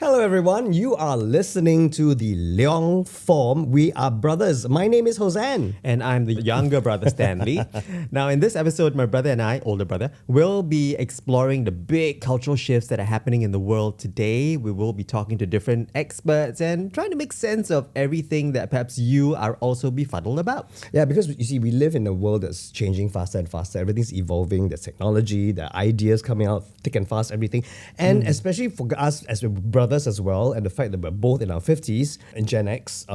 Hello everyone, you are listening to the Leong-Form. We are brothers. My name is Hossan. And I'm the younger brother, Stanley. Now, in this episode, my brother and I, older brother, will be exploring the big cultural shifts that are happening in the world today. We will be talking to different experts and trying to make sense of everything that perhaps you are also befuddled about. Yeah, because you see, we live in a world that's changing faster and faster. Everything's evolving. There's technology, there are ideas coming out thick and fast, everything. And especially for us as brothers as well, and the fact that we're both in our 50s and Gen X,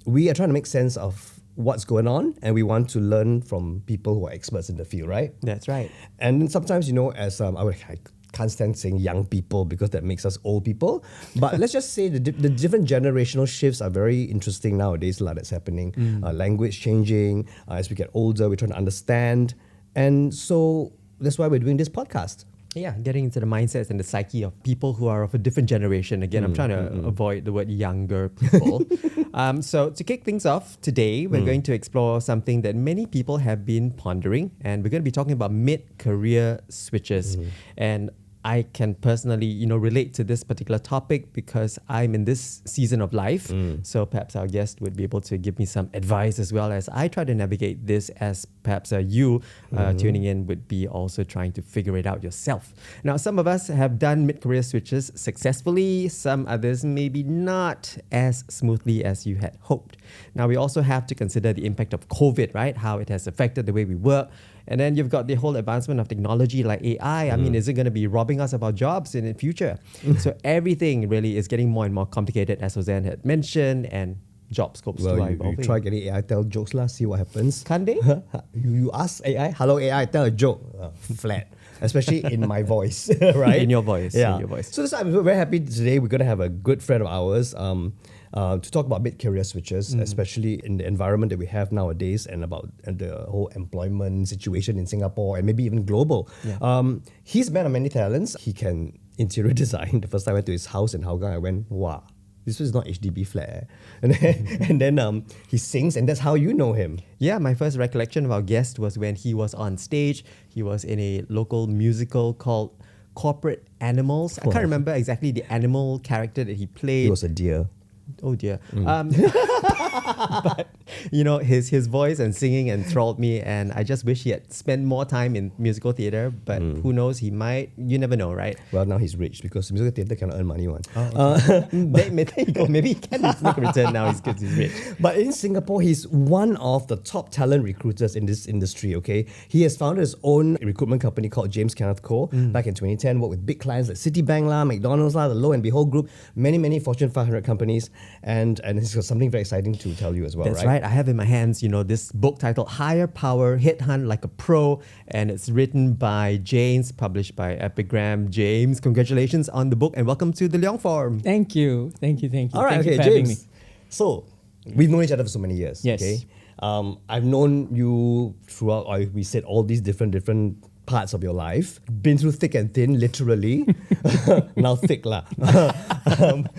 we are trying to make sense of what's going on, and we want to learn from people who are experts in the field, right? That's right. And sometimes, as I can't stand saying young people because that makes us old people. But let's just say the different generational shifts are very interesting nowadays. A lot that's happening. Language changing. As we get older, we're trying to understand. And so that's why we're doing this podcast. Yeah, getting into the mindsets and the psyche of people who are of a different generation. Again, I'm trying to avoid the word younger people. So to kick things off today, we're going to explore something that many people have been pondering, and we're going to be talking about mid-career switches. And I can personally, relate to this particular topic because I'm in this season of life. So perhaps our guest would be able to give me some advice as well as I try to navigate this, as perhaps you tuning in would be also trying to figure it out yourself. Now, some of us have done mid-career switches successfully. Some others maybe not as smoothly as you had hoped. Now, we also have to consider the impact of COVID, right? How it has affected the way we work. And then you've got the whole advancement of technology like AI. I mean, is it going to be robbing us of our jobs in the future? So everything really is getting more and more complicated, as Hossan had mentioned, and job scopes too are evolving. You try getting AI tell jokes lah, see what happens. Can't they? You ask AI, hello AI, tell a joke. Flat. Especially in my voice, right? In your voice. Yeah. In your voice. So I'm very happy today. We're going to have a good friend of ours to talk about mid-career switches, especially in the environment that we have nowadays, and about the whole employment situation in Singapore and maybe even global. Yeah. He's a man of many talents. He can interior design. The first time I went to his house in Hougang, I went, wow, this was not HDB flat. And then he sings, and that's how you know him. Yeah, my first recollection of our guest was when he was on stage. He was in a local musical called Corporate Animals. I can't remember exactly the animal character that he played. He was a deer. Oh dear. But, his voice and singing enthralled me, and I just wish he had spent more time in musical theatre, but who knows, he might, you never know, right? Well, now he's rich because musical theatre cannot earn money one. Maybe he can make a return now because he's rich. But in Singapore, he's one of the top talent recruiters in this industry, okay? He has founded his own recruitment company called James Kenneth Co. Back in 2010, worked with big clients like Citibank lah, McDonald's lah, the Lo and Behold Group, many Fortune 500 companies, and he's got something very exciting to tell you as well, That's right. I have in my hands, this book titled Higher Power, Hit Hunt Like a Pro, and it's written by James, published by Epigram. James, congratulations on the book, and welcome to the Leong-Form. Thank you. All right, Thank you for having me. So, we've known each other for so many years, Yes. okay? I've known you throughout, we said, all these different parts of your life. Been through thick and thin, literally. Now thick lah.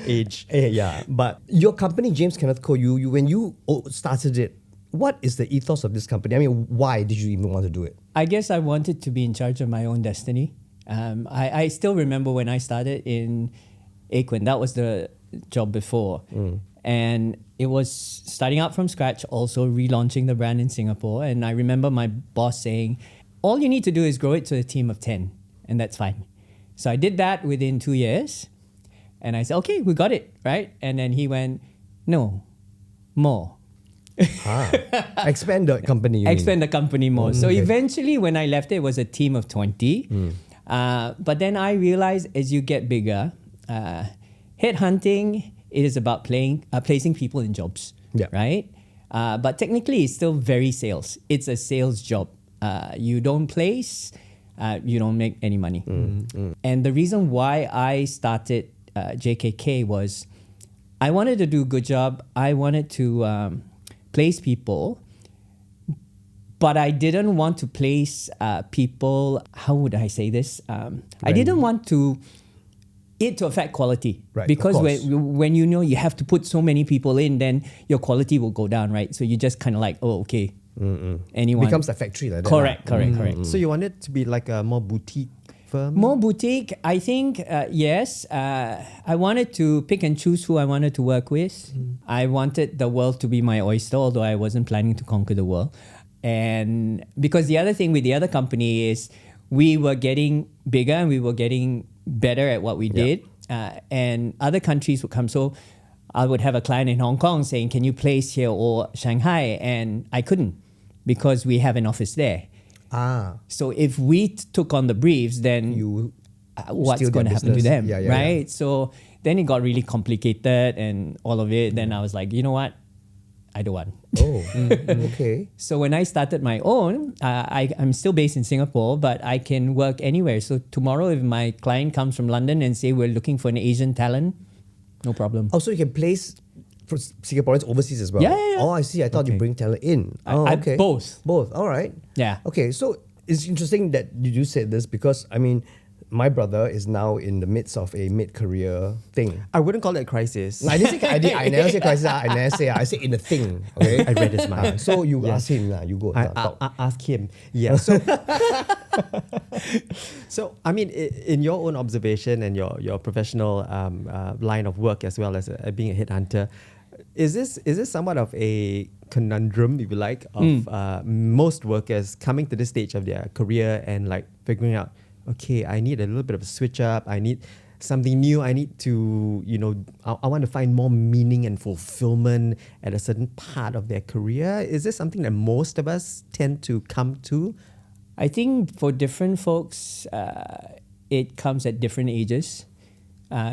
Age. Yeah. But your company, James Kenneth Co., you when you started it, what is the ethos of this company? I mean, why did you even want to do it? I guess I wanted to be in charge of my own destiny. I still remember when I started in Aquin. That was the job before. And it was starting out from scratch, also relaunching the brand in Singapore. And I remember my boss saying, all you need to do is grow it to a team of 10, and that's fine. So I did that within 2 years. And I said, okay, we got it, right? And then he went, no, more. Expand the company. Expand the company more. So eventually, when I left, it was a team of 20. But then I realized as you get bigger, headhunting, it is about placing people in jobs, right? But technically, it's still very sales. It's a sales job. You don't place, you don't make any money. And the reason why I started JKK was I wanted to do a good job. I wanted to place people, but I didn't want to place people, how would I say this? I didn't want it to affect quality. Right, because when you have to put so many people in, then your quality will go down, right? So you just kind of like, oh, okay. Anyone. Becomes a factory like that. Correct. So you want it to be like a more boutique firm? More boutique, I think, yes. I wanted to pick and choose who I wanted to work with. I wanted the world to be my oyster, although I wasn't planning to conquer the world. And because the other thing with the other company is we were getting bigger and we were getting better at what we did. And other countries would come. So I would have a client in Hong Kong saying, can you place here, or Shanghai? And I couldn't because we have an office there. So if we took on the briefs, then what's going to happen to them, right? So then it got really complicated and all of it. Then I was like, you know what? I don't want. Okay. So when I started my own, I'm still based in Singapore, but I can work anywhere. So tomorrow, if my client comes from London and say we're looking for an Asian talent, no problem. Oh, so you can place for Singaporeans overseas as well? Yeah. Oh, I see. I thought you bring talent in. Oh, okay. Both. All right. Yeah. Okay, so it's interesting that you said this because, I mean, my brother is now in the midst of a mid-career thing. I wouldn't call it a crisis. No, I didn't say, I never say crisis. I never say. I say in a thing. Okay, I read his mind. So you ask him. You go. I ask him. Yeah. So I mean, in your own observation and your professional line of work as well as being a headhunter, is this somewhat of a conundrum, if you like, of most workers coming to this stage of their career and like figuring out, okay, I need a little bit of a switch up. I need something new. I need to, I want to find more meaning and fulfillment at a certain part of their career. Is this something that most of us tend to come to? I think for different folks, it comes at different ages.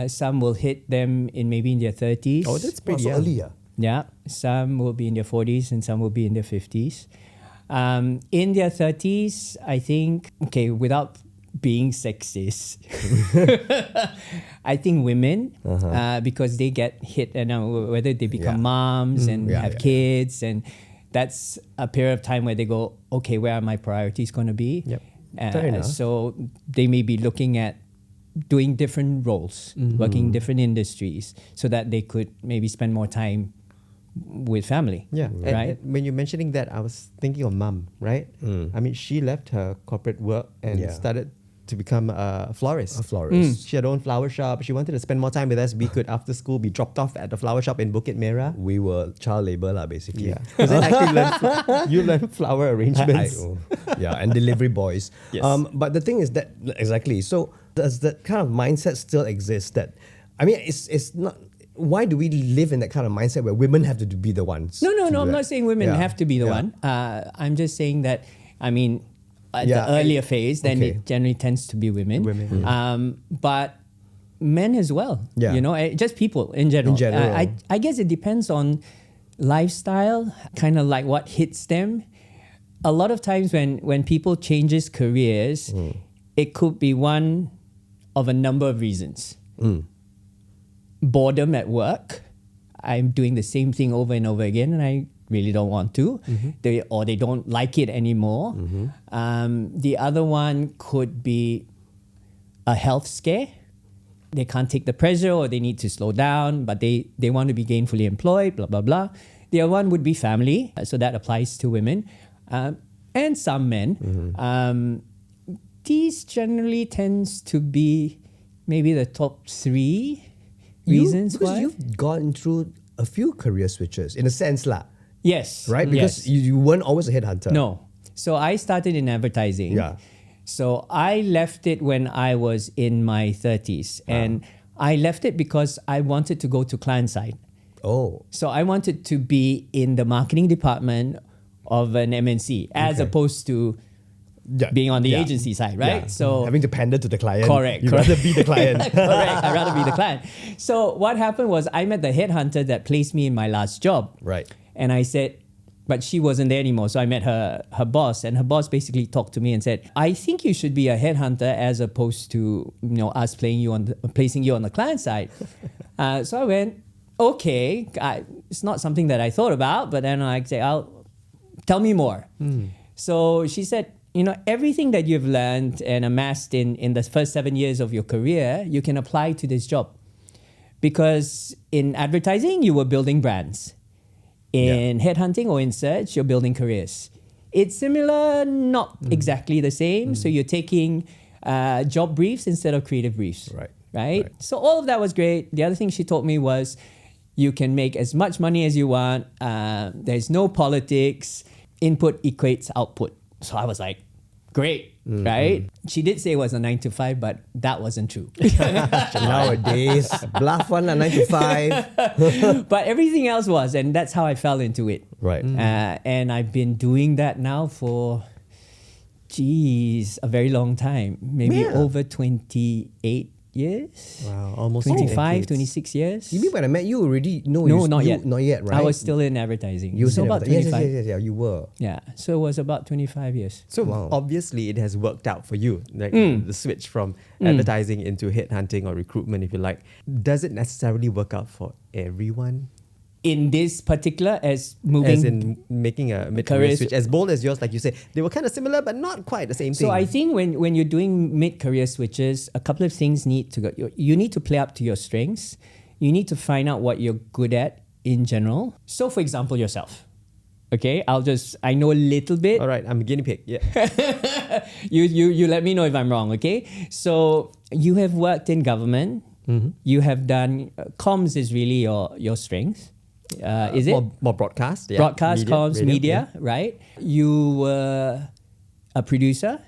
Some will hit them maybe in their 30s. Oh, that's pretty early. Yeah. Some will be in their 40s and some will be in their 50s. In their 30s, I think, without being sexist, I think women, because they get hit, and whether they become moms and have kids, and that's a period of time where they go, okay, where are my priorities going to be? Fair enough. So they may be looking at doing different roles, working in different industries, so that they could maybe spend more time with family. Right. And when you're mentioning that, I was thinking of mum, right? I mean, she left her corporate work and started to become a florist. She had her own flower shop. She wanted to spend more time with us. We could, after school, be dropped off at the flower shop in Bukit Merah. We were child labor, basically. Yeah. Because then actually you learn flower arrangements. And delivery boys. Yes. But the thing is that, exactly, so does that kind of mindset still exist? That, I mean, it's not... Why do we live in that kind of mindset where women have to be the ones? No, I'm not saying women have to be the one. I'm just saying that, I mean, at the earlier phase, then it generally tends to be women. But men as well, just people in general. I guess it depends on lifestyle, kind of like what hits them. A lot of times when people changes careers, it could be one of a number of reasons. Boredom at work. I'm doing the same thing over and over again and I really don't want to. They don't like it anymore. The other one could be a health scare. They can't take the pressure or they need to slow down, but they want to be gainfully employed, blah, blah, blah. The other one would be family. So that applies to women and some men. These generally tends to be maybe the top three reasons because why. You've gone through a few career switches in a sense lah. Yes. Right? Because you weren't always a headhunter. No. So I started in advertising. Yeah. So I left it when I was in my 30s. And I left it because I wanted to go to client side. Oh. So I wanted to be in the marketing department of an MNC as opposed to being on the agency side, right? Yeah. So having to pander to the client. Correct. You'd rather be the client. Correct. I'd rather be the client. So what happened was I met the headhunter that placed me in my last job. Right. And I said, but she wasn't there anymore. So I met her boss, and her boss basically talked to me and said, I think you should be a headhunter as opposed to us placing you on the client side. So I went, okay. It's not something that I thought about, but then I say, tell me more. So she said, everything that you've learned and amassed in the first 7 years of your career, you can apply to this job. Because in advertising, you were building brands. In headhunting or in search, you're building careers. It's similar, not exactly the same. So you're taking job briefs instead of creative briefs. Right. So all of that was great. The other thing she told me was, you can make as much money as you want. There's no politics. Input equates output. So I was like, great, right? She did say it was a 9 to 5, but that wasn't true. Nowadays, bluff one, 9 to 5. But everything else was, and that's how I fell into it. Right. And I've been doing that now for, a very long time. Maybe over 28 years. Wow, almost 25, 26 years. You mean when I met you already? No, not yet. Not yet, right? I was still in advertising. You were so in about advertising. 25. Yes, you were. Yeah, so it was about 25 years. So obviously it has worked out for you, like the switch from advertising into headhunting or recruitment, if you like. Does it necessarily work out for everyone? In this particular, as moving... As in making a mid-career switch, as bold as yours, like you said, they were kind of similar, but not quite the same thing. So I think when you're doing mid-career switches, a couple of things need to go. You need to play up to your strengths. You need to find out what you're good at in general. So for example, yourself. Okay, I know a little bit. All right, I'm a guinea pig. Yeah. You let me know if I'm wrong, okay? So you have worked in government. You have done... comms is really your strength. Is it? More broadcast. Yeah. Broadcast, Media, comms, radio, media, right? You were a producer.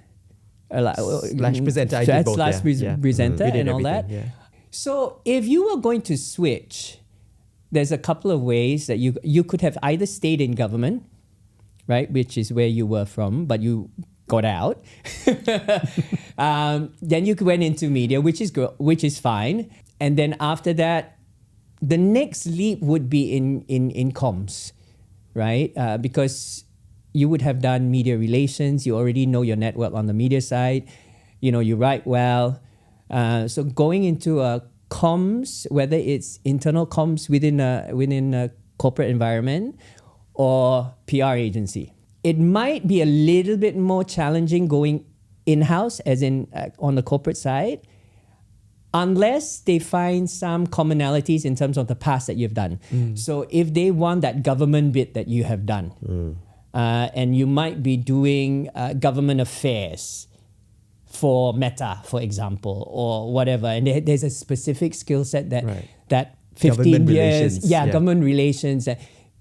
Slash presenter. I did both, presenter We did and all everything, that. yeah. So if you were going to switch, there's a couple of ways that you could have either stayed in government, right, which is where you were from, but you got out. Then you went into media, which is fine. And then after that, the next leap would be in comms, right? Because you would have done media relations. You already know your network on the media side. You write well. So going into a comms, whether it's internal comms within a corporate environment or PR agency, it might be a little bit more challenging going in-house, as in on the corporate side, unless they find some commonalities in terms of the past that you've done. So if they want that government bit that you have done, and you might be doing government affairs for Meta, for example, or whatever, and there's a specific skill set that 15 government years, relations, government relations,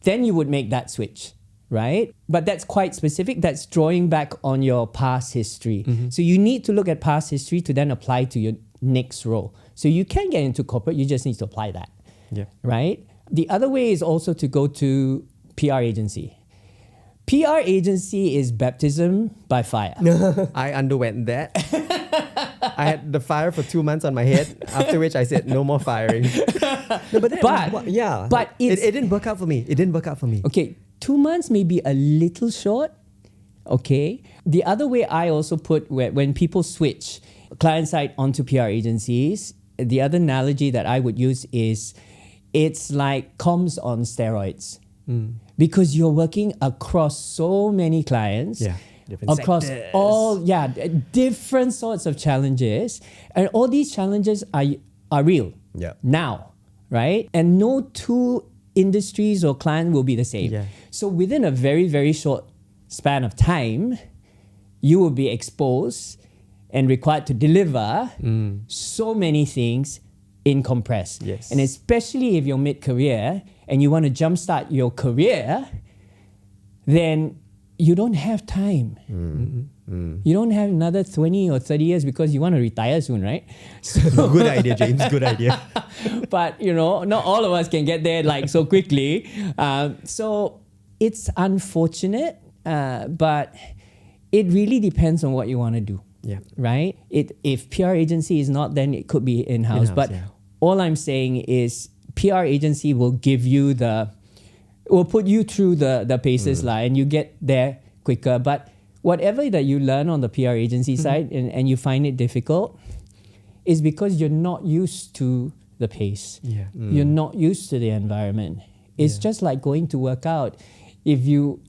then you would make that switch. Right? But that's quite specific. That's drawing back on your past history. So you need to look at past history to then apply to your next role. So you can get into corporate, you just need to apply that. Yeah. Right? The other way is also to go to PR agency. PR agency is baptism by fire. I underwent that. I had the fire for 2 months on my head, after which I said, no more firing. But it didn't work out for me. Okay, 2 months may be a little short. Okay. The other way I also put when people switch client side onto PR agencies, the other analogy that I would use is it's like comms on steroids. Because you're working across so many clients. Yeah. Across sectors. different sorts of challenges. And all these challenges are real now, right? And no two industries or client will be the same. Yeah. So within a very, very short span of time, you will be exposed and required to deliver so many things in compress. Yes. And especially if you're mid-career and you want to jumpstart your career, then you don't have time. You don't have another 20 or 30 years because you want to retire soon, right? So, good idea, James. Good idea. But, not all of us can get there like so quickly. So it's unfortunate, but it really depends on what you want to do. Yeah. Right? If PR agency is not, then it could be in-house. But all I'm saying is PR agency will give you will put you through the paces and you get there quicker. But whatever that you learn on the PR agency side and you find it difficult is because you're not used to the pace. Yeah. You're not used to the environment. It's just like going to work out. If you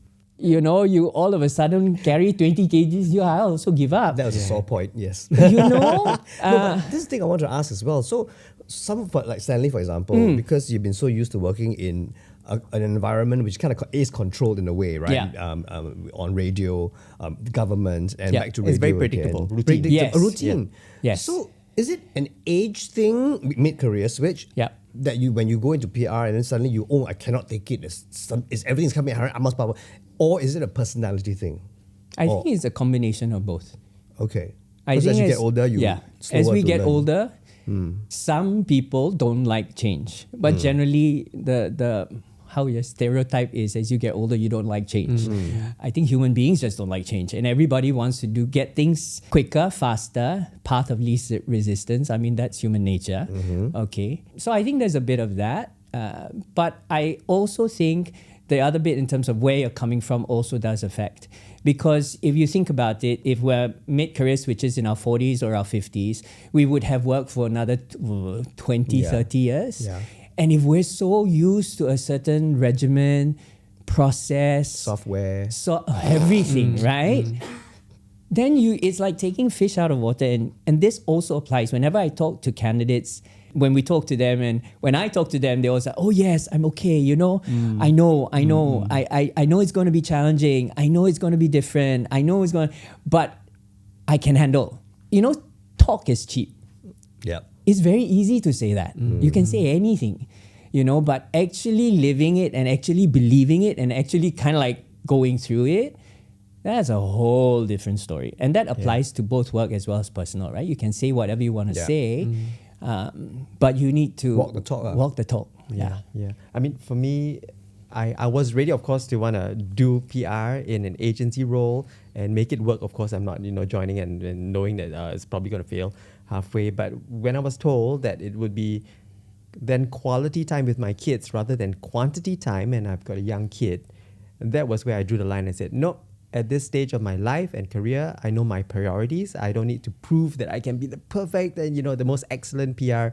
all of a sudden carry 20 kgs, I'll also give up. That was a sore point, yes. No, but this is the thing I want to ask as well. So, like Stanley, for example, because you've been so used to working in an environment which kind of is controlled in a way, right? Yeah. On radio, government, and back to radio It's very predictable. again. Routine. Yes. A routine. Yeah. Yes. So is it an age thing, mid-career switch? Yeah. That when you go into PR and then suddenly I cannot take it. Everything's coming at I must power. Or is it a personality thing? I think it's a combination of both. Okay. I Because think as you get older, as we get learn. older, some people don't like change, but generally the how your stereotype is as you get older, you don't like change. I think human beings just don't like change, and everybody wants to get things quicker, faster, path of least resistance. I mean, that's human nature. Okay, so I think there's a bit of that, but I also think the other bit in terms of where you're coming from also does affect. Because if you think about it, if we're mid-career switches in our 40s or our 50s, we would have worked for another 20, 30 years. Yeah. And if we're so used to a certain regimen, process, Software. everything, right? Then it's like taking fish out of water. And this also applies whenever I talk to candidates. When we talk to them, and when I talk to them, they always say, "Oh yes, I'm okay. I know. I know. I know it's going to be challenging. I know it's going to be different. I know it's going, but I can handle." Talk is cheap. Yeah. It's very easy to say that. You can say anything, but actually living it and actually believing it and actually kind of like going through it, that's a whole different story. And that applies to both work as well as personal, right? You can say whatever you want to say, but you need to walk the talk. Walk the talk. Yeah. I mean, for me, I was ready, of course, to want to do PR in an agency role and make it work. Of course, I'm not, joining and knowing that it's probably going to fail halfway. But when I was told that it would be then quality time with my kids rather than quantity time, and I've got a young kid, that was where I drew the line and said, nope. At this stage of my life and career, I know my priorities. I don't need to prove that I can be the perfect and the most excellent PR,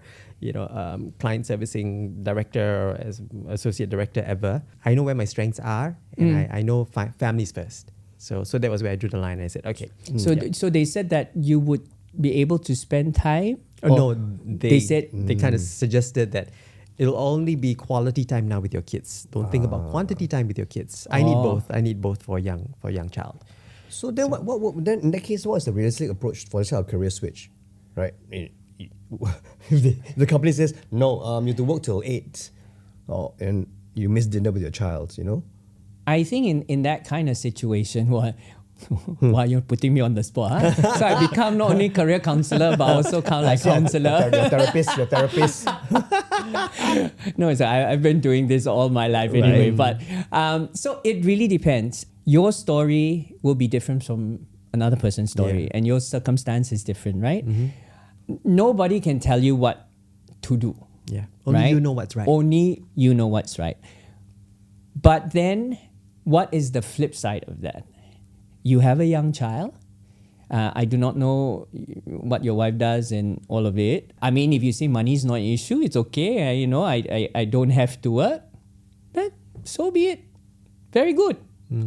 client servicing director or as associate director ever. I know where my strengths are, and I know families first. So that was where I drew the line. I said, okay. So they said that you would be able to spend time. No, they said they kind of suggested that it'll only be quality time now with your kids. Don't think about quantity time with your kids. I need both. I need both for a young child. So then, what then in that case, what is the realistic approach for this kind of career switch, right? If the company says no, you have to work till 8, and you miss dinner with your child, I think in that kind of situation, why you're putting me on the spot? Huh? So I become not only career counselor but also kind of like counselor. Your therapist. No, so I've been doing this all my life anyway. But so it really depends. Your story will be different from another person's story, and your circumstance is different, right? Nobody can tell you what to do. Yeah, only right? you know what's right. Only you know what's right. But then, what is the flip side of that? You have a young child. I do not know what your wife does and all of it. I mean, if you say money is not an issue, it's okay. I don't have to work. Then so be it. Very good.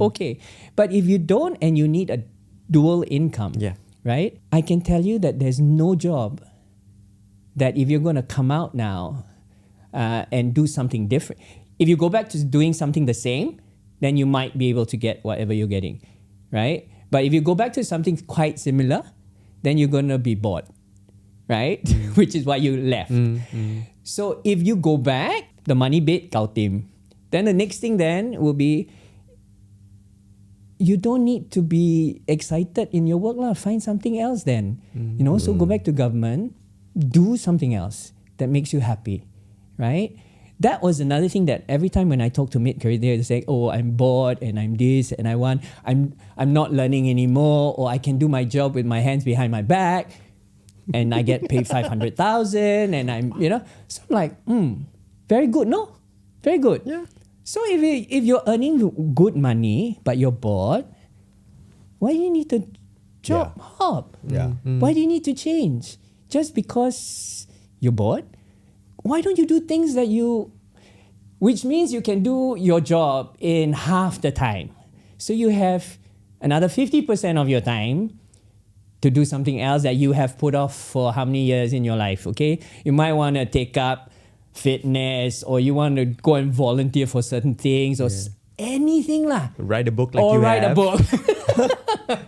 Okay. But if you don't and you need a dual income, right? I can tell you that there's no job that if you're going to come out now and do something different, if you go back to doing something the same, then you might be able to get whatever you're getting. Right? But if you go back to something quite similar, then you're going to be bored, right? Which is why you left. So if you go back, the money bit, kau tim. Then the next thing then will be, you don't need to be excited in your work. Find something else then. So go back to government, do something else that makes you happy, right? That was another thing that every time when I talk to mid-career, they say, "Oh, I'm bored and I'm this and I'm not learning anymore, or I can do my job with my hands behind my back, and I get paid 500,000, and I'm So I'm like, very good, no, very good. Yeah. So if you're earning good money but you're bored, why do you need to job hop? Yeah. Why do you need to change just because you're bored? Why don't you do things which means you can do your job in half the time. So you have another 50% of your time to do something else that you have put off for how many years in your life, okay? You might want to take up fitness, or you want to go and volunteer for certain things, or anything lah. Write a book like or you write have. a book.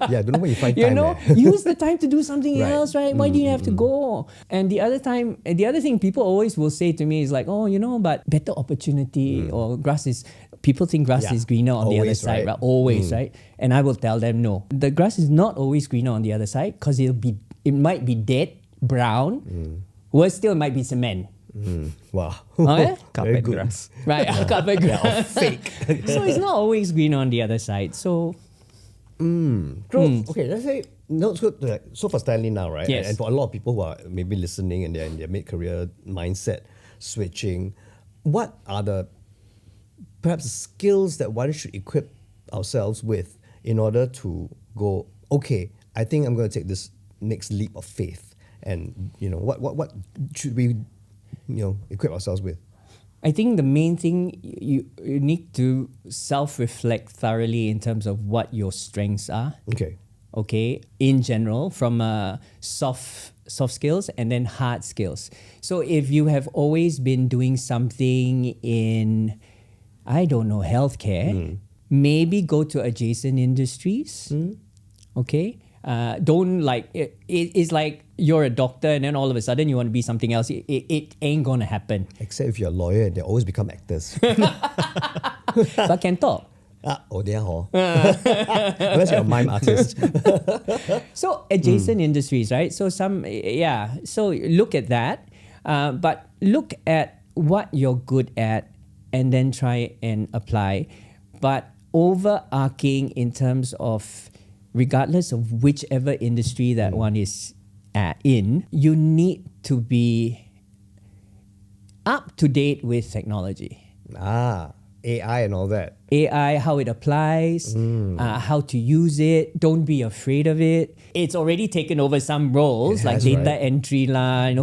Yeah, I don't know where you find You time. know, use the time to do something Right. else, right? Why do you have to go? And the other thing people always will say to me is like, oh, but better opportunity, or people think grass Yeah. is greener on the other Always, side, right? right? Always, right? And I will tell them, no, the grass is not always greener on the other side, because it might be dead, brown, worse still, it might be cement. Wow. Okay? Very Carpet good. grass. Right, carpet grass. Or fake. So it's not always greener on the other side. So So, okay, let's say, so for Stanley now, right? Yes. And for a lot of people who are maybe listening and they're in their mid-career mindset switching, what are the perhaps skills that one should equip ourselves with in order to go, okay, I think I'm going to take this next leap of faith, and what should we equip ourselves with? I think the main thing, you need to self-reflect thoroughly in terms of what your strengths are. Okay, in general, from soft skills and then hard skills. So if you have always been doing something in, I don't know, healthcare, maybe go to adjacent industries. Okay, don't like it's like you're a doctor and then all of a sudden you want to be something else. It ain't gonna happen. Except if you're a lawyer and they always become actors. But can talk. They are. Unless you're a mime artist. So adjacent industries, right? So So look at that, but look at what you're good at, and then try and apply. But overarching in terms of, regardless of whichever industry that one is in, you need to be up to date with technology. AI and all that. AI, how it applies, how to use it. Don't be afraid of it. It's already taken over some roles, It like has, data right? entry,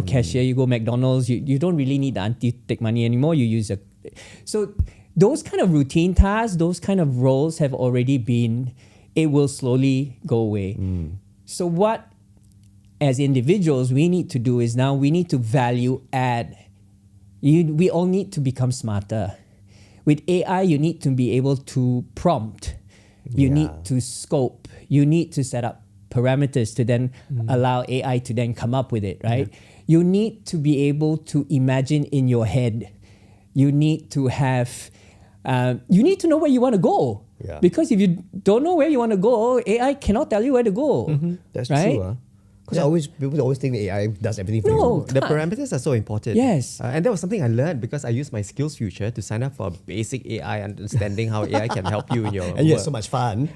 cashier. You go McDonald's, you don't really need the auntie to take money anymore. You use so those kind of routine tasks, those kind of roles have already been. It will slowly go away. So what, as individuals, we need to do is now we need to value add. We all need to become smarter. With AI, you need to be able to prompt. You need to scope. You need to set up parameters to then allow AI to then come up with it, right? You need to be able to imagine in your head. You need to have, you need to know where you want to go. Yeah. Because if you don't know where you want to go, AI cannot tell you where to go. That's right? true. Because people always think the AI does everything for you. The parameters are so important. Yes. And that was something I learned because I used my Skills Future to sign up for a basic AI understanding how AI can help you in your And you had work. so much fun.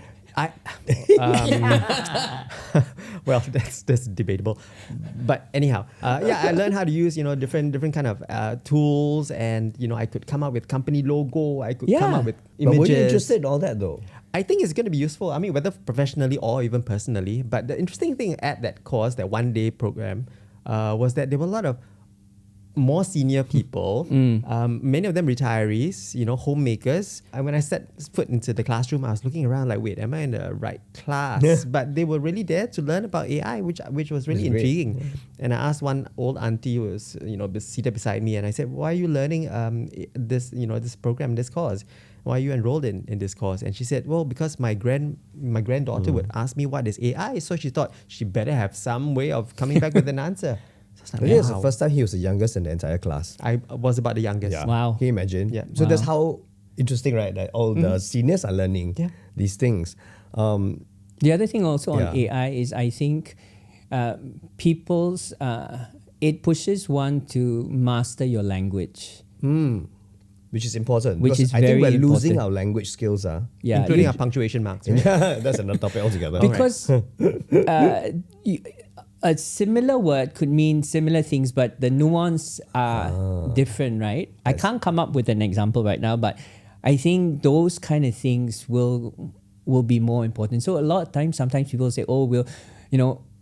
Well, that's debatable, but anyhow, I learned how to use different kind of tools, and I could come up with company logo. I could come up with But images. were you interested in all that though? I think it's going to be useful. I mean, whether professionally or even personally. But the interesting thing at that course, that one-day program, was that there were a lot of more senior people, many of them retirees, homemakers. And when I set foot into the classroom, I was looking around like, wait, am I in the right class? But they were really there to learn about AI, which was really That's great. intriguing. And I asked one old auntie who was, seated beside me, and I said, why are you learning this program, this course? Why are you enrolled in this course? And she said, well, because my granddaughter would ask me what is AI, so she thought she better have some way of coming back with an answer. So I was like, Maybe it was the wow. first time he was the youngest in the entire class. I was about the youngest. Yeah. Wow. Can you imagine? Yeah. So Wow. that's how interesting, right? That all the seniors are learning these things. The other thing also on Yeah. AI is, I think it pushes one to master your language. Which is important. Which because is I think very we're losing important. our language skills. Yeah, Including you- our punctuation marks. Right? That's another topic altogether. because a similar word could mean similar things, but the nuance are different, right? I can't come up with an example right now, but I think those kind of things will be more important. So a lot of times, sometimes people say, "Oh,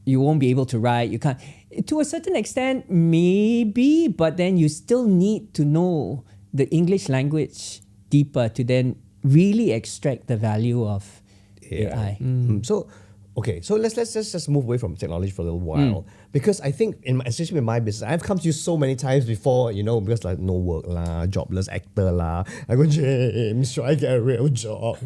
you won't be able to write. You can't." To a certain extent, maybe, but then you still need to know the English language deeper to then really extract the value of AI. So Okay, so let's just move away from technology for a little while because I think especially in my business, I've come to you so many times before, because like no work lah, jobless actor lah. I go, James, should I get a real job?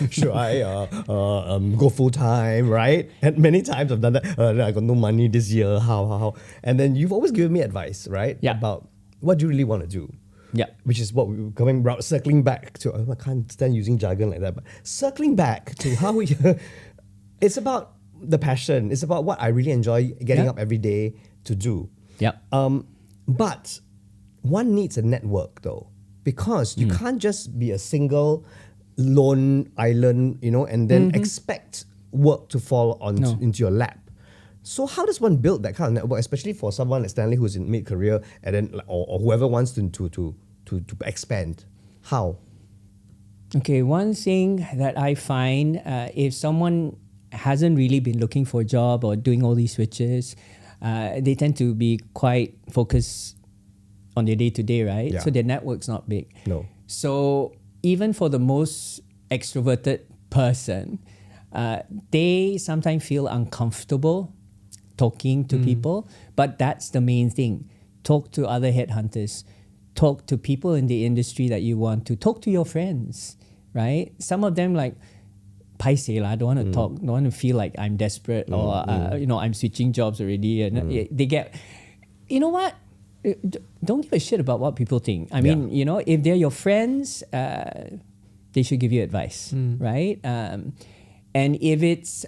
Should I go full time? Right? And many times I've done that. I got no money this year. How? And then you've always given me advice, right? Yeah. About what do you really want to do. Yeah. Which is what we were circling back to. I can't stand using jargon like that, but circling back to how we. It's about the passion. It's about what I really enjoy getting up every day to do. Yeah. But one needs a network though, because you can't just be a single lone island, and then expect work to fall into your lap. So how does one build that kind of network, especially for someone like Stanley who's in mid-career and then or whoever wants to expand? How? Okay, one thing that I find if someone hasn't really been looking for a job or doing all these switches, they tend to be quite focused on their day-to-day, right? Yeah. So their network's not big. No. So even for the most extroverted person, they sometimes feel uncomfortable talking to people, but that's the main thing. Talk to other headhunters. Talk to people in the industry that you want to. Talk to your friends, right? Some of them like, paiseh lah, don't want to talk, don't want to feel like I'm desperate or I'm switching jobs already, and they get, you know what? Don't give a shit about what people think. I mean, if they're your friends, they should give you advice, right? And if it's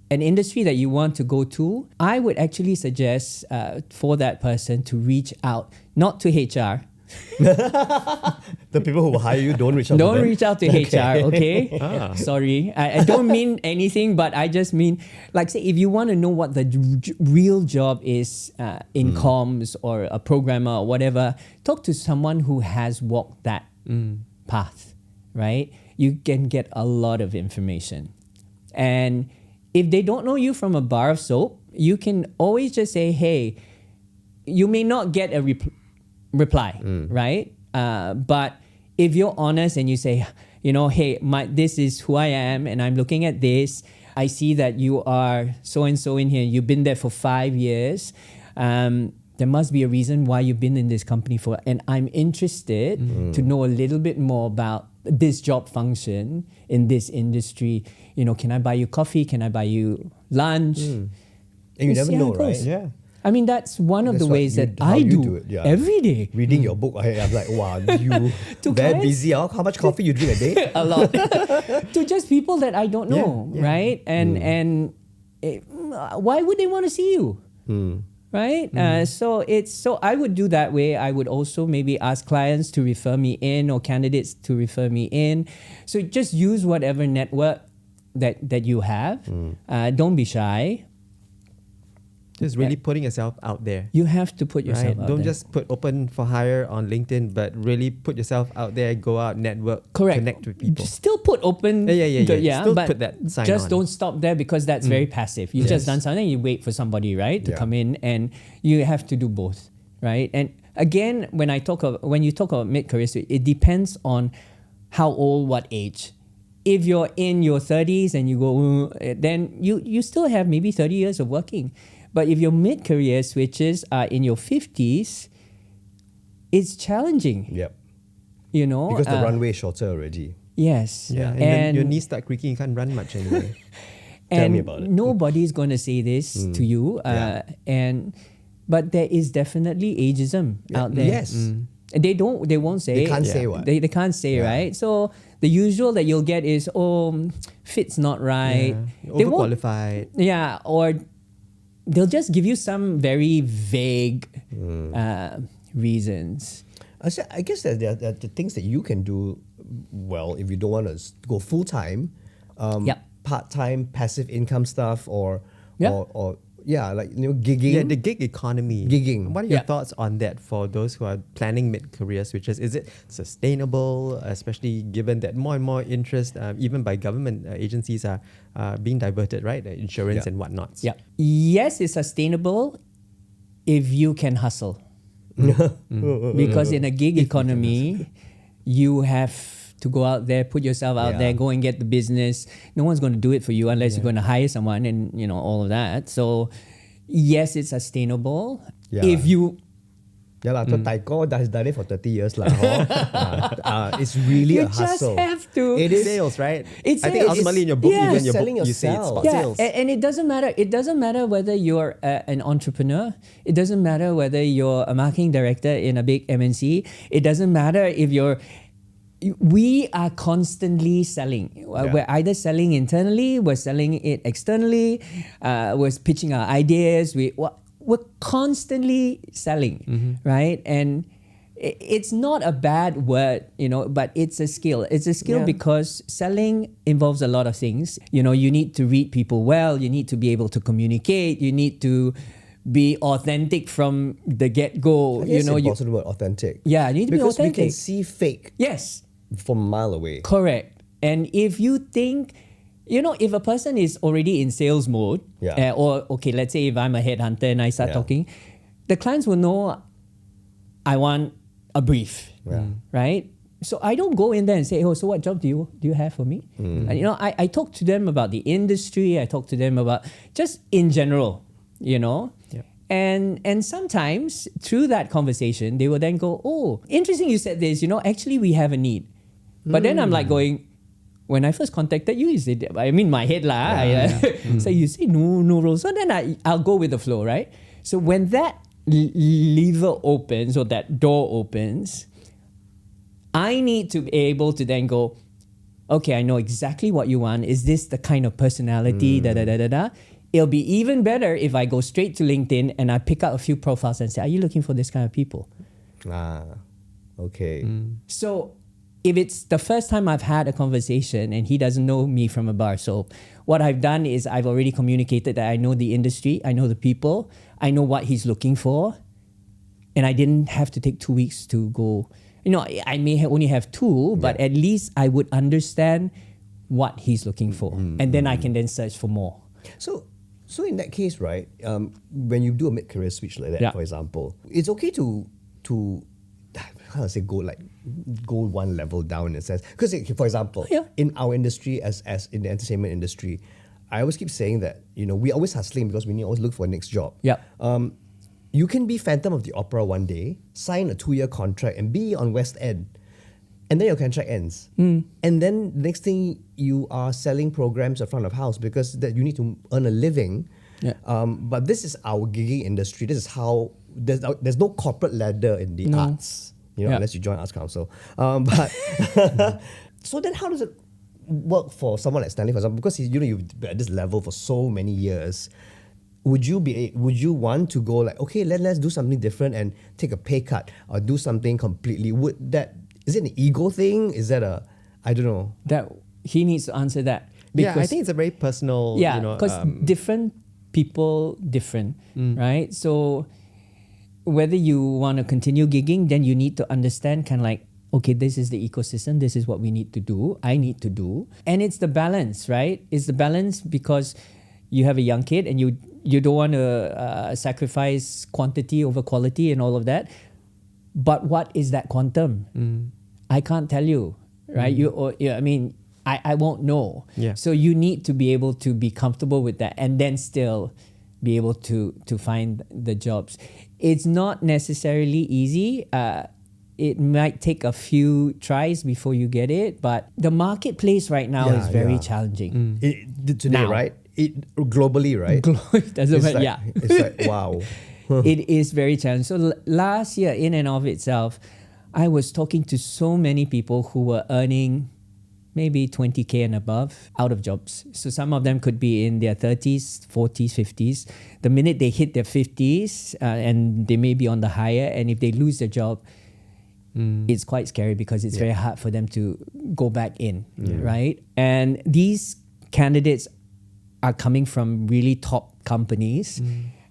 an industry that you want to go to, I would actually suggest for that person to reach out, not to HR. The people who will hire you, don't reach out to them. Don't reach out to HR, okay? Sorry. I don't mean anything, but I just mean, like, say, if you want to know what the real job is in comms or a programmer or whatever, talk to someone who has walked that path, right? You can get a lot of information. And if they don't know you from a bar of soap, you can always just say, hey, you may not get a reply, right? But if you're honest and you say, hey, this is who I am and I'm looking at this. I see that you are so-and-so in here. You've been there for 5 years. There must be a reason why you've been in this company for, and I'm interested to know a little bit more about this job function in this industry. Can I buy you coffee? Can I buy you lunch? And you never know, right? Yeah. I mean, that's one of the ways that I do it, every day. Reading your book, I'm like, wow, you very busy. How much coffee you drink a day? A lot. To just people that I don't know, right? And why would they want to see you? Right? So I would do that way. I would also maybe ask clients to refer me in or candidates to refer me in. So just use whatever network that you have. Don't be shy. Just really putting yourself out there. You have to put yourself out Don't there. just put open for hire on LinkedIn, but really put yourself out there, go out, network, Correct. connect with people. Still put open. Yeah. Still but put that sign just on. don't stop there because that's very passive. You've just done something, you wait for somebody, right, to come in, and you have to do both, right? And again, when you talk about mid-career switch, it depends on how old, what age. If you're in your 30s and you go, then you still have maybe 30 years of working. But if your mid-career switches are in your 50s, it's challenging. Yep. Because the runway is shorter already. Yes. Yeah, and then your knees start creaking, you can't run much anyway. Tell me about it. Nobody's going to say this to you. But there is definitely ageism out there. Yes. And they won't say. They can't say what? They can't say, right? So the usual that you'll get is, fit's not right. They won't- Overqualified. Yeah, or they'll just give you some very vague reasons. I guess that there are the things that you can do well if you don't want to go full time, part time passive income stuff, or gigging. Yeah, the gig economy. Gigging. What are your thoughts on that for those who are planning mid-career switches? Is it sustainable, especially given that more and more interest, even by government agencies, are being diverted, right? Insurance and whatnot. Yeah. Yes, it's sustainable if you can hustle. Because in a gig economy, you have to go out there, put yourself out there, go and get the business. No one's going to do it for you unless you're going to hire someone and, all of that. So yes, it's sustainable. If you... Yeah, Taiko has done it for 30 years. It's really a hustle. You just have to. It is sales, right? I think ultimately in your book, even your selling book, you say it's yourself. about sales. And it doesn't matter. It doesn't matter whether you're an entrepreneur. It doesn't matter whether you're a marketing director in a big MNC. It doesn't matter if you're... We are constantly selling. We're either selling internally, we're selling it externally, we're pitching our ideas. We're constantly selling, right? And it's not a bad word, but it's a skill. It's a skill because selling involves a lot of things. You need to read people well. You need to be able to communicate. You need to be authentic from the get-go. It's impossible word, authentic. Yeah, you need to be authentic. Because we can see fake. Yes. From a mile away. Correct. And if you think... if a person is already in sales mode, let's say if I'm a headhunter and I start talking, the clients will know I want a brief, right? So I don't go in there and say, so what job do you have for me? And, I talk to them about the industry. I talk to them about just in general, And sometimes through that conversation, they will then go, interesting you said this, actually we have a need. But then I'm like going, when I first contacted you, my head so you say no role. So then I'll go with the flow, right? So when that lever opens or that door opens, I need to be able to then go, okay, I know exactly what you want. Is this the kind of personality, It'll be even better if I go straight to LinkedIn and I pick out a few profiles and say, are you looking for this kind of people? Okay. So if it's the first time I've had a conversation and he doesn't know me from a bar soap, what I've done is I've already communicated that I know the industry, I know the people, I know what he's looking for, and I didn't have to take 2 weeks to go. I may only have 2, but at least I would understand what he's looking for, and then I can then search for more. So in that case, right, when you do a mid-career switch like that, for example, it's okay to go one level down in a sense. Because, for example, in our industry, as in the entertainment industry, I always keep saying that, we always hustling because we need to always look for a next job. You can be Phantom of the Opera one day, sign a 2-year contract and be on West End. And then your contract ends. And then the next thing you are selling programs in front of house because that you need to earn a living. But this is our gigging industry. This is how there's no corporate ladder in the arts. Unless you join Arts Council. But so then how does it work for someone like Stanley, for example? Because you've been at this level for so many years. Would you want to go like, okay, let's do something different and take a pay cut or do something completely? Is it an ego thing? Is that I don't know. That he needs to answer that. Because, I think it's a very personal, because different people, right? So whether you want to continue gigging, then you need to understand kind of like, okay, this is the ecosystem. This is what we need to do. I need to do. And it's the balance, right? It's the balance because you have a young kid and you don't want to sacrifice quantity over quality and all of that. But what is that quantum? I can't tell you, right? I won't know. So you need to be able to be comfortable with that and then still be able to find the jobs. It's not necessarily easy. It might take a few tries before you get it, but the marketplace right now is very challenging. Today, now, right? Globally, right? It's like wow. It is very challenging. So last year, in and of itself, I was talking to so many people who were earning maybe 20K and above out of jobs. So some of them could be in their 30s, 40s, 50s. The minute they hit their 50s, and they may be on the higher, and if they lose their job, it's quite scary because it's very hard for them to go back in, right? And these candidates are coming from really top companies.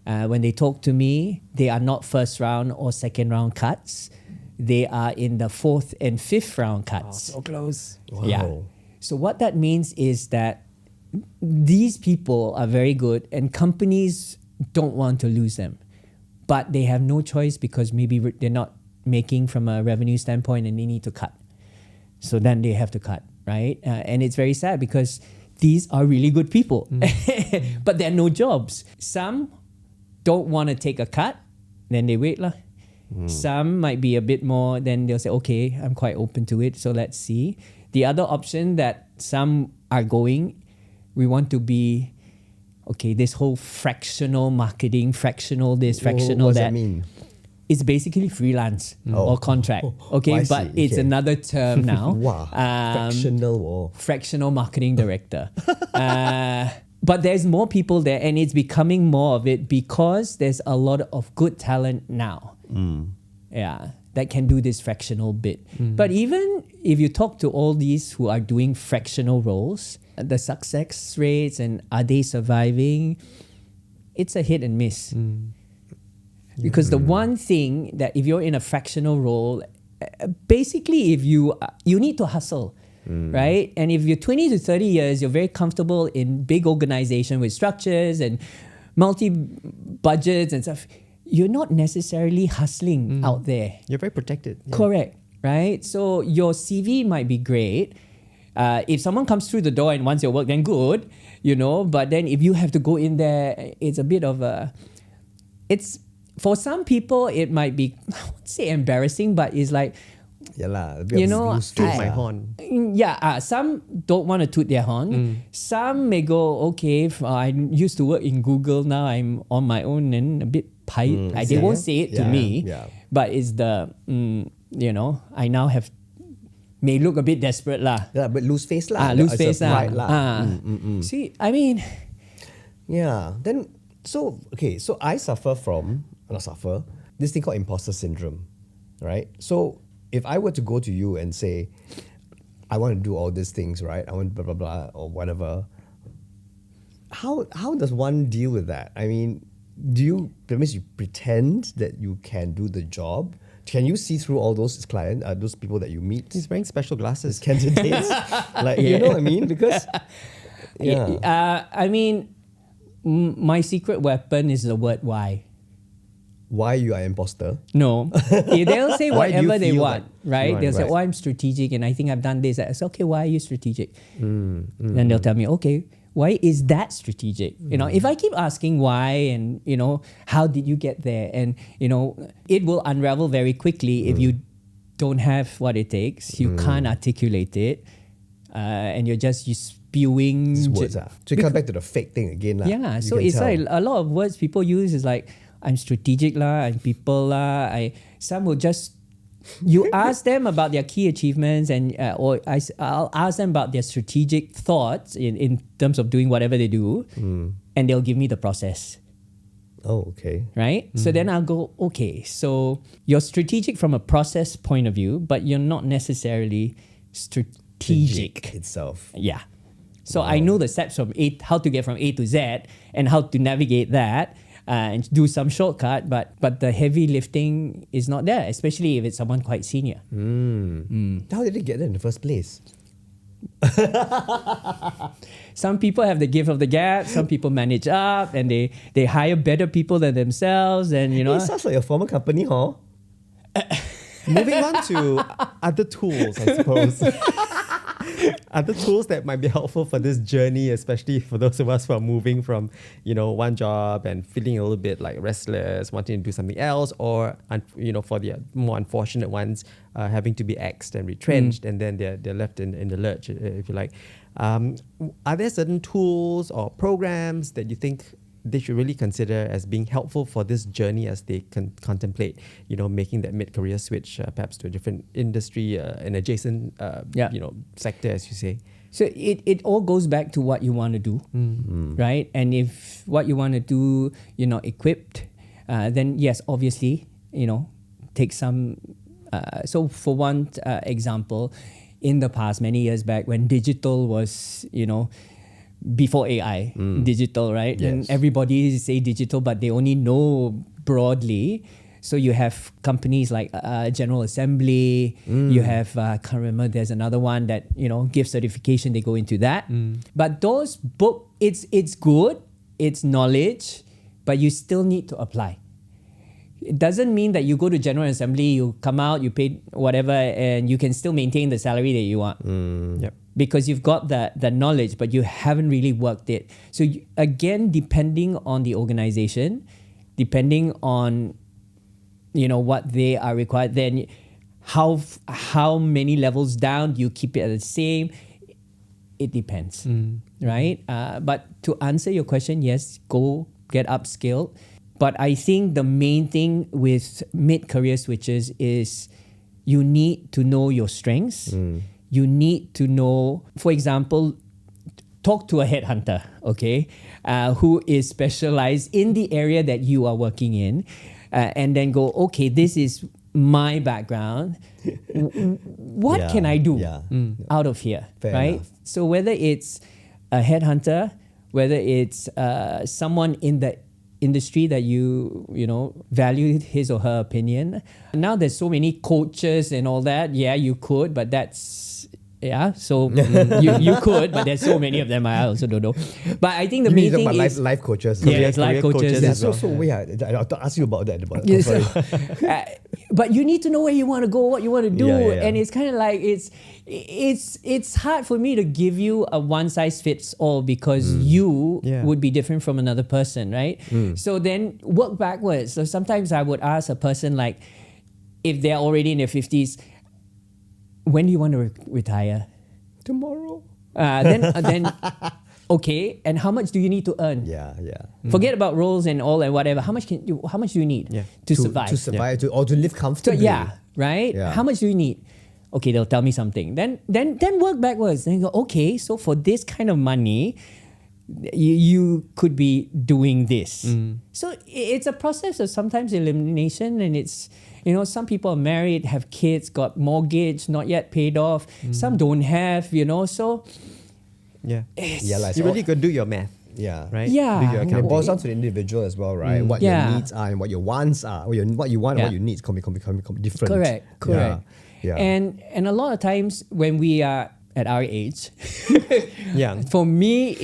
When they talk to me, they are not first round or second round cuts. They are in the 4th and 5th round cuts. So close. Wow. Yeah. So what that means is that these people are very good and companies don't want to lose them. But they have no choice because maybe they're not making from a revenue standpoint and they need to cut. So then they have to cut, right? And it's very sad because these are really good people, but there are no jobs. Some don't want to take a cut, then they wait lah. Some might be a bit more, then they'll say, okay, I'm quite open to it, so let's see. The other option that some are going, we want to be, okay, this whole fractional marketing, fractional this, fractional what does that. that mean? It's basically freelancce or contract. Okay, I but see. it's Okay. another term now. Wow. Fractional. Fractional marketing director. But there's more people there, and it's becoming more of it because there's a lot of good talent now. Yeah, that can do this fractional bit. But even if you talk to all these who are doing fractional roles, the success rates and are they surviving, it's a hit and miss. Because the one thing that if you're in a fractional role, basically if you need to hustle, right? And if you're 20 to 30 years, you're very comfortable in big organization with structures and multi-budgets and stuff, you're not necessarily hustling out there. You're very protected. Yeah. Correct, right? So your CV might be great. If someone comes through the door and wants your work, then good, but then if you have to go in there, it's a bit of it's, for some people, it might be, I won't say embarrassing, but it's like, Yeah lah, a bit of loose Toot face my lah. horn. yeah, some don't want to toot their horn. Some may go, okay, I used to work in Google, now I'm on my own and a bit they won't say it to me, but it's the, I now may look a bit desperate lah. Yeah, but loose face lah. Loose It's a face lah. pride lah. See, I mean, Yeah. Then so I suffer this thing called imposter syndrome, right? So if I were to go to you and say, I want to do all these things, right? I want blah blah blah or whatever. How does one deal with that? I mean, that means you pretend that you can do the job? Can you see through all those clients, those people that you meet? He's wearing special glasses. Candidates, you know what I mean? Because I mean, my secret weapon is the word why. Why you are imposter? No. They'll say Why do you whatever they feel want, right? Right, They'll say, right. oh, I'm strategic and I think I've done this. I say, okay, why are you strategic? Then they'll tell me, okay, why is that strategic? If I keep asking why and, how did you get there? And, it will unravel very quickly if you don't have what it takes. You can't articulate it. And you're just spewing. These words. So you come back to the fake thing again. Yeah, You so can it's tell. like a lot of words people use is like, I'm strategic lah, I'm people lah. Some will just, you ask them about their key achievements and I'll ask them about their strategic thoughts in terms of doing whatever they do, and they'll give me the process. Oh, okay. Right? So then I'll go, okay, so you're strategic from a process point of view, but you're not necessarily strategic. Itself. Yeah. So I know the steps from how to get from A to Z and how to navigate that and do some shortcut, but the heavy lifting is not there, especially if it's someone quite senior. How did they get there in the first place? Some people have the gift of the gap, some people manage up and they hire better people than themselves, and It sounds like your former company, huh? Moving on to other tools, I suppose. Other tools that might be helpful for this journey, especially for those of us who are moving from, one job and feeling a little bit like restless, wanting to do something else, or, for the more unfortunate ones, having to be axed and retrenched, and then they're left in the lurch, if you like. Are there certain tools or programs that you think they should really consider as being helpful for this journey as they contemplate, making that mid-career switch, perhaps to a different industry, an adjacent, sector, as you say? So it all goes back to what you want to do, right? And if what you want to do, you're not equipped, then yes, obviously, take some. So for one example, in the past, many years back, when digital was, before AI, digital, right? Yes. And everybody say digital, but they only know broadly. So you have companies like General Assembly. You have, can't remember, there's another one that, gives certification, they go into that. But those it's good, it's knowledge, but you still need to apply. It doesn't mean that you go to General Assembly, you come out, you pay whatever, and you can still maintain the salary that you want. Yep. Because you've got the knowledge, but you haven't really worked it. So again, depending on the organization, depending on what they are required, then how many levels down do you keep it at the same? It depends, right? But to answer your question, yes, go get upskilled. But I think the main thing with mid-career switches is you need to know your strengths. You need to know, for example, talk to a headhunter, okay, who is specialized in the area that you are working in, and then go, okay, this is my background. What can I do out of here, Fair right? enough. So whether it's a headhunter, whether it's someone in the industry that you value his or her opinion. Now there's so many coaches and all that. Yeah, you could, but so you could, but there's so many of them. I also don't know. But I think the main thing is life coaches. yes, life coaches. Yeah, as well. so weird. I'll ask you about that. Yes. Sorry. But you need to know where you want to go, what you want to do, Yeah. and it's kind of like it's hard for me to give you a one size fits all because you would be different from another person, right? So then work backwards. So sometimes I would ask a person like, if they're already in their 50s, when do you want to retire? Tomorrow. Then okay, and how much do you need to earn? Yeah. Forget about roles and all and whatever. How much do you need to survive? To survive, or to live comfortably. Right? Yeah. How much do you need? Okay, they'll tell me something. Then work backwards. Then go, okay, so for this kind of money, you could be doing this. So it's a process of sometimes elimination, and it's, some people are married, have kids, got mortgage, not yet paid off. Some don't have, so... Yeah. Like, You really could do your math. Yeah. Right? Yeah. Do your And it accounting. boils down to the individual as well, right? What Yeah. your needs are and what your wants are. What you want and what you need can be different. Correct. Yeah. And a lot of times when we are at our age, Yeah. for me,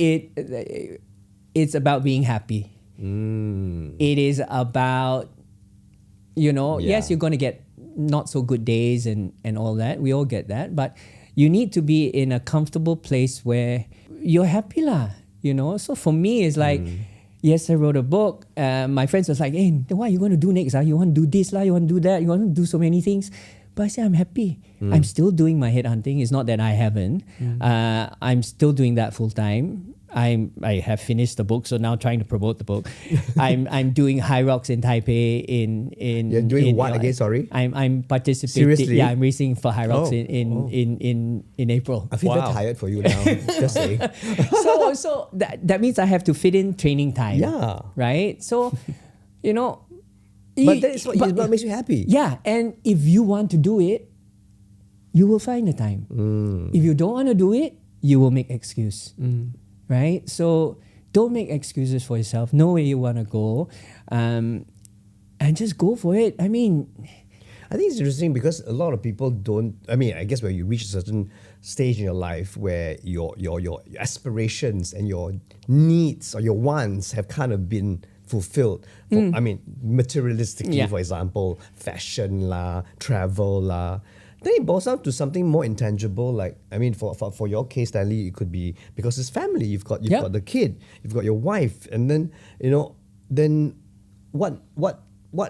it's about being happy. It is about, yes, you're going to get not so good days and all that. We all get that. But you need to be in a comfortable place where you're happy lah. So for me, it's like, yes, I wrote a book. My friends was like, hey, what are you going to do next? You want to do this lah? You want to do that? You want to do so many things? But I say I'm happy. I'm still doing my headhunting. It's not that I haven't. I'm still doing that full time. I have finished the book, so now trying to promote the book. I'm doing Hyrox in Taipei in. You're doing what again? Sorry. I'm participating. Seriously? Yeah, I'm racing for Hyrox in April. I feel very tired for you now. Just saying. So that means I have to fit in training time. Yeah. Right. So, But that is what makes you happy. Yeah, and if you want to do it, you will find the time. If you don't want to do it, you will make excuse. Right? So don't make excuses for yourself. Know where you want to go, and just go for it. I mean, I think it's interesting because a lot of people don't. I mean, I guess when you reach a certain stage in your life where your aspirations and your needs or your wants have kind of been fulfilled. I mean, materialistically, for example, fashion lah, travel lah. Then it boils down to something more intangible. Like, I mean, for your case, Stanley, it could be because it's family. You've got the kid, you've got your wife, and then then what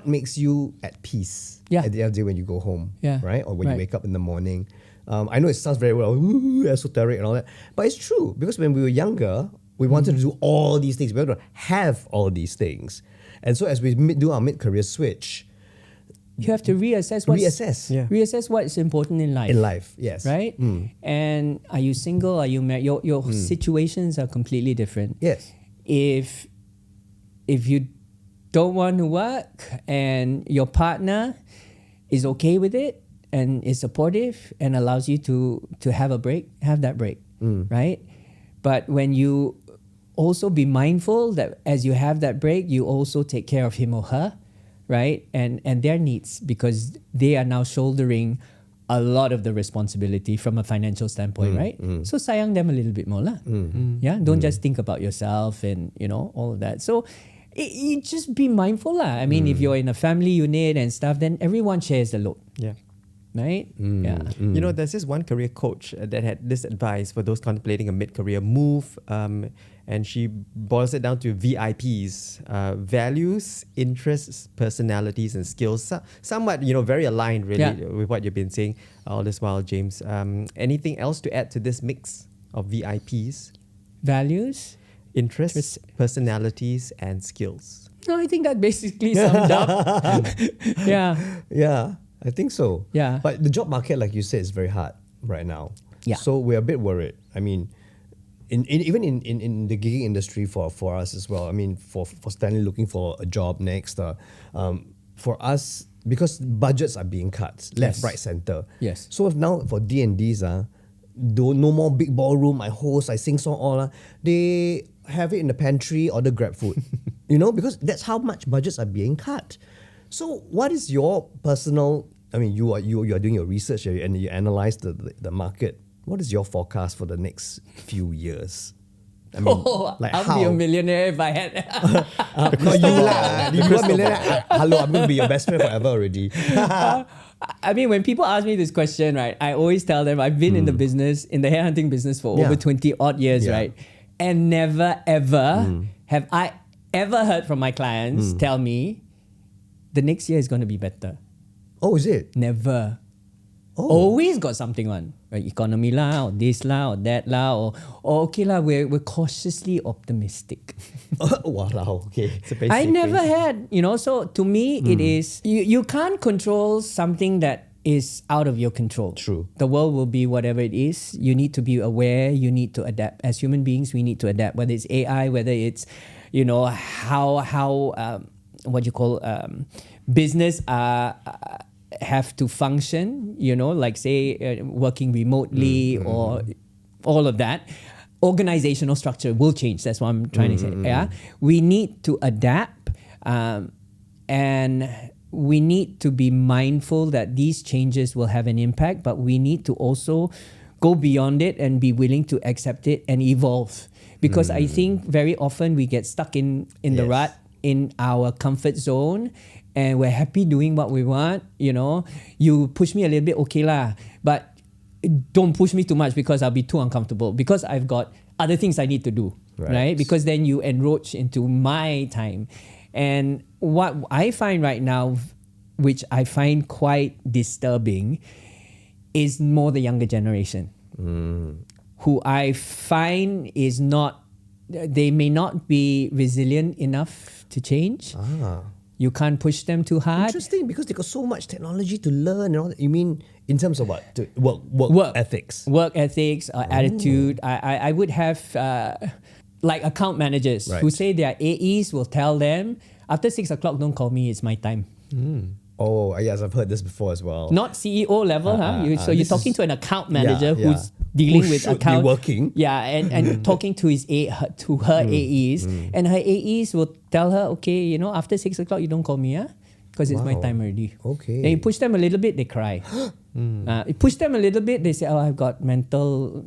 makes you at peace at the end of the day when you go home, right? Or when you wake up in the morning. I know it sounds very esoteric and all that, but it's true because when we were younger, we wanted to do all these things. We wanted to have all these things, and so as we do our mid-career switch, you have to reassess what's important in life. In life, yes. Right? And are you single? Are you married? Your situations are completely different. Yes. If you don't want to work and your partner is okay with it and is supportive and allows you to have a break, have that break. Right? But when you also be mindful that as you have that break, you also take care of him or her. Right? And their needs, because they are now shouldering a lot of the responsibility from a financial standpoint, right? So sayang them a little bit more lah. Yeah, don't just think about yourself and all of that. So You just be mindful lah. I mean, if you're in a family unit and stuff, then everyone shares the load, Yeah. right? Yeah. You know, there's this one career coach that had this advice for those contemplating a mid-career move, and she boils it down to VIPs: values, interests, personalities, and skills. Somewhat, very aligned really with what you've been saying all this while, James. Anything else to add to this mix of VIPs? Values? Interests, personalities, and skills. No, I think that basically summed up. Yeah. Yeah, I think so. Yeah. But the job market, like you said, is very hard right now. Yeah. So we're a bit worried. I mean, even in the gigging industry for us as well. I mean, for Stanley looking for a job next, for us, because budgets are being cut left, Yes. right, center. Yes. So if now for D&Ds, no more big ballroom, I host, I sing song, all they have it in the pantry, order Grab food. Because that's how much budgets are being cut. So what is your personal, I mean, you are doing your research and you analyze the market. What is your forecast for the next few years? I mean, I'll be a millionaire if I had. Not you lah. You are a millionaire. Hello, I'm going to be your best friend forever already. I mean, when people ask me this question, right, I always tell them I've been in the business, in the hairhunting business for over 20 odd years, right? And never ever have I ever heard from my clients tell me the next year is going to be better. Oh, is it? Never. Oh. Always got something on. Right? Economy lah, or this lah, or that lah, or okay lah, we're cautiously optimistic. Wow, okay. I never had, so to me it is, you can't control something that is out of your control. True. The world will be whatever it is. You need to be aware, you need to adapt. As human beings, we need to adapt, whether it's AI, whether it's, how what you call business have to function, like say working remotely or all of that. Organizational structure will change. That's what I'm trying to say. Yeah, we need to adapt, and we need to be mindful that these changes will have an impact. But we need to also go beyond it and be willing to accept it and evolve. Because I think very often we get stuck in the rut, in our comfort zone, and we're happy doing what we want. You push me a little bit, okay lah, but don't push me too much because I'll be too uncomfortable because I've got other things I need to do, right? Because then you encroach into my time. And what I find right now, which I find quite disturbing, is more the younger generation, who I find is not, they may not be resilient enough to change. You can't push them too hard. Interesting, because they got so much technology to learn and all that. You mean in terms of what? Work ethics? Work ethics, attitude. I would have like account managers who say their AEs will tell them, after 6 o'clock, don't call me, it's my time. Oh, yes, I've heard this before as well. Not CEO level, so you're talking to an account manager who's dealing with should account. Be working. Yeah, and talking to her AEs, and her AEs will tell her, okay, after 6 o'clock you don't call me, because it's my time already. Okay. Then you push them a little bit, they cry. You push them a little bit, they say, oh, I've got mental,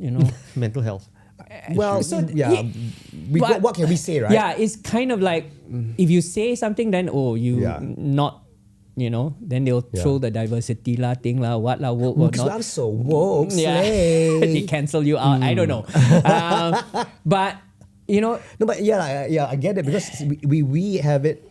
mental health. Well, what can we say, right? Yeah, it's kind of like if you say something, then not. Then they'll throw the diversity thing what woke or not. I'm so woke. They cancel you out. I don't know. But No, but I get it, because we have it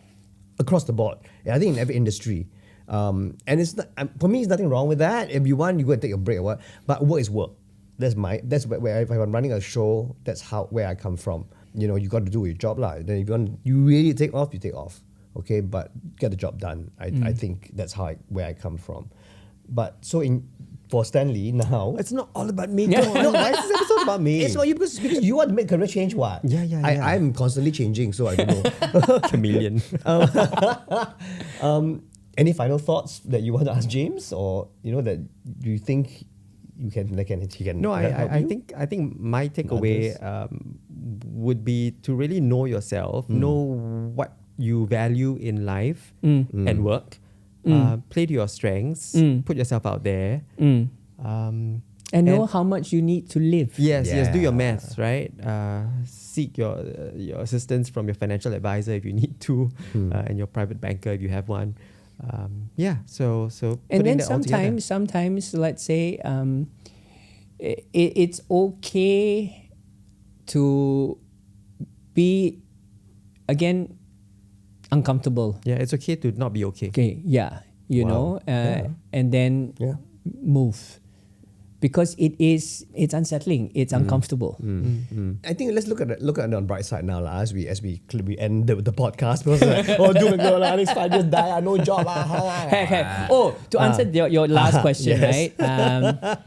across the board. I think in every industry. And it's not, for me, it's nothing wrong with that. If you want, you go and take a break or what. But work is work. That's where if I'm running a show, that's where I come from. You got to do your job lah. Then if you really take off, you take off. Okay, but get the job done. I think that's where I come from. But so for Stanley now, It's not all about me. no, this episode about me. It's about you because you want to make career change. What? Yeah. I'm constantly changing, so I don't know. Chameleon. Any final thoughts that you want to ask James, or that you think he can? No, I think my takeaway would be to really know yourself, know what you value in life and work. Play to your strengths. Put yourself out there. And know how much you need to live. Yes, do your Yeah. maths, right? Seek your assistance from your financial advisor if you need to, and your private banker if you have one. So And putting then that all together. sometimes, let's say, it's okay to be, again, uncomfortable. Yeah, it's okay to not be okay. Okay, yeah, Wow. and then Yeah. move, because it's unsettling, it's uncomfortable. I think let's look at it on the bright side now, lah, as we end the podcast. Because doom and gloom, next 5 years die, no job. Hey. Oh, to answer your last question, yes. right?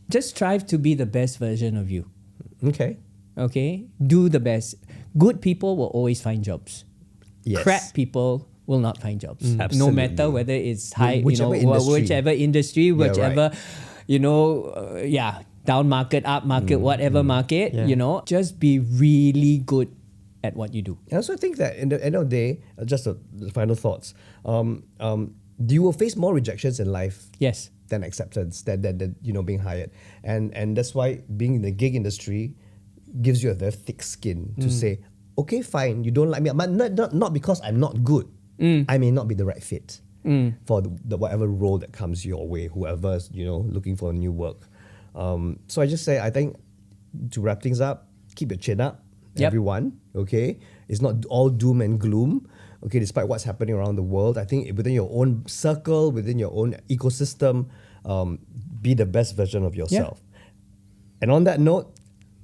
Just strive to be the best version of you. Okay. Okay, do the best. Good people will always find jobs. Yes. Crap people will not find jobs. No Absolutely. matter whether it's high, Whichever industry. whichever industry, Yeah, right. whichever, down market, up market, whatever market, Yeah. just be really good at what you do. I also think that in the end of the day, just the final thoughts. You will face more rejections in life Yes. than acceptance, than being hired, and that's why being in the gig industry gives you a very thick skin to say, okay, fine, you don't like me, but not because I'm not good. I may not be the right fit for the whatever role that comes your way, whoever's looking for new work. So I just say, I think to wrap things up, keep your chin up, Yep. everyone. Okay, it's not all doom and gloom. Okay, despite what's happening around the world, I think within your own circle, within your own ecosystem, be the best version of yourself. And on that note,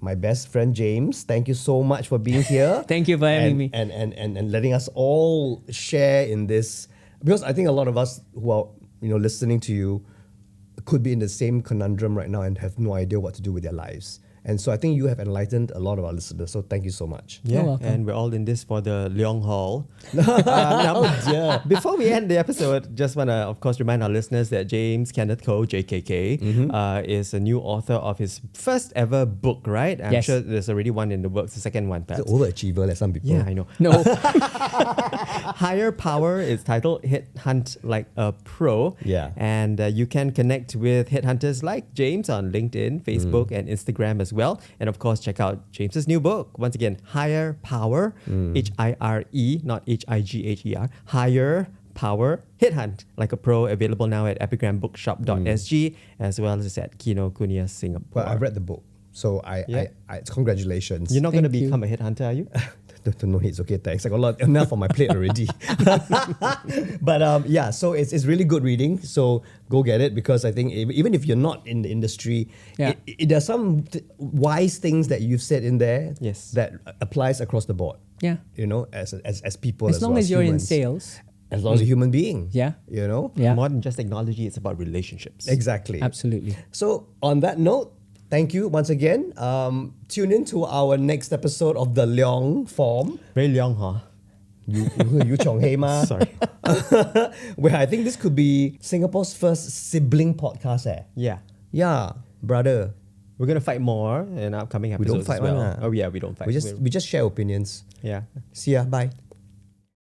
my best friend James, thank you so much for being here. Thank you for having me. And letting us all share in this, because I think a lot of us who are listening to you could be in the same conundrum right now and have no idea what to do with their lives. And so I think you have enlightened a lot of our listeners. So thank you so much. Yeah, You're welcome. and we're all in this for the Leong Hall. dear. Before we end the episode, just want to, of course, remind our listeners that James Kenneth Koh, JKK, is a new author of his first ever book, right? I'm Yes. sure there's already one in the works, the second one, It's perhaps. an overachiever like some people. Yeah, I know. No. Higher Power is titled Hit Hunt Like a Pro. Yeah. And you can connect with headhunters like James on LinkedIn, Facebook, and Instagram as well. And of course, check out James's new book. Once again, Higher Power, HIRE, not HIGHER. Higher Power, Hit Hunt Like a Pro, available now at epigrambookshop.sg as well as at Kinokuniya Singapore. Well, I've read the book. So I congratulations. You're not going to Thank you. become a headhunter, are you? No, it's okay, thanks. I got enough on my plate already. But so it's really good reading. So go get it, because I think even if you're not in the industry, Yeah. there's some wise things that you've said in there Yes. that applies across the board. Yeah. As people. As long well as you're in humans. sales. As long as you're a human being. Yeah. Yeah. More than just technology, it's about relationships. Exactly. Absolutely. So on that note, thank you once again. Tune in to our next episode of the Leong-Form. Very Leong, huh? You Chong Hei Ma. Sorry. Where I think this could be Singapore's first sibling podcast. Yeah. Yeah, brother. We're going to fight more in upcoming We don't episodes fight as well. one, Oh yeah, we don't fight. We just share opinions. Yeah. See ya. Bye.